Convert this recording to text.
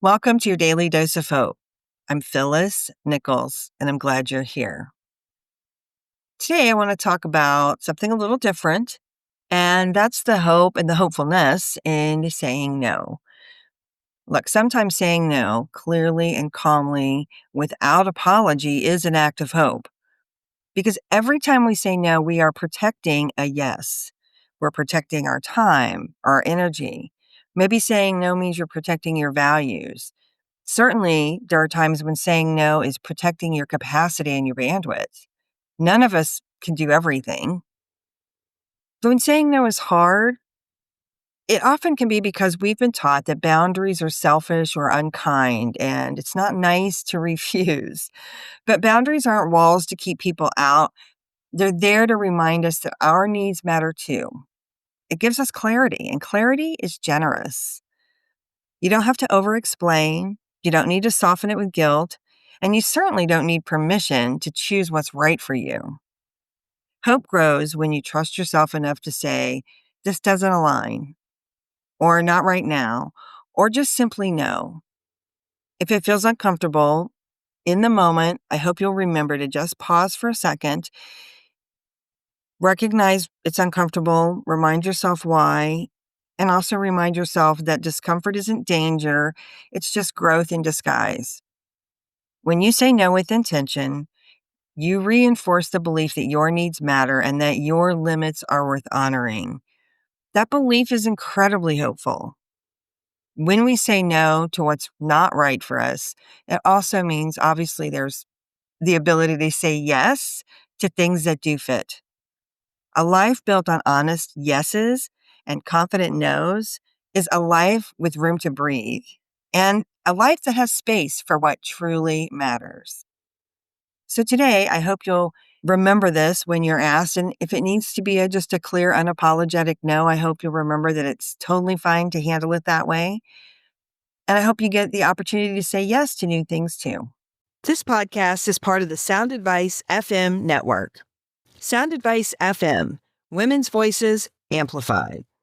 Welcome to your daily dose of hope. I'm Phyllis Nichols, and I'm glad you're here. Today, I want to talk about something a little different, and that's the hope and the hopefulness in saying no. Look, sometimes saying no clearly and calmly without apology is an act of hope because every time we say no, we are protecting a yes. We're protecting our time, our energy. Maybe saying no means you're protecting your values. Certainly, there are times when saying no is protecting your capacity and your bandwidth. None of us can do everything. So when saying no is hard, it often can be because we've been taught that boundaries are selfish or unkind, and it's not nice to refuse. But boundaries aren't walls to keep people out. They're there to remind us that our needs matter too. It gives us clarity, and clarity is generous. You don't have to over explain. You don't need to soften it with guilt. And you certainly don't need permission to choose what's right for you. Hope grows when you trust yourself enough to say, this doesn't align, or not right now, or just simply no. If it feels uncomfortable in the moment, I hope you'll remember to just pause for a second, recognize it's uncomfortable, remind yourself why, and also remind yourself that discomfort isn't danger, it's just growth in disguise. When you say no with intention, you reinforce the belief that your needs matter and that your limits are worth honoring. That belief is incredibly hopeful. When we say no to what's not right for us, it also means obviously there's the ability to say yes to things that do fit. A life built on honest yeses and confident nos is a life with room to breathe and a life that has space for what truly matters. So today, I hope you'll remember this when you're asked. And if it needs to be just a clear, unapologetic no, I hope you'll remember that it's totally fine to handle it that way. And I hope you get the opportunity to say yes to new things too. This podcast is part of the Sound Advice FM network. Sound Advice FM, women's voices amplified.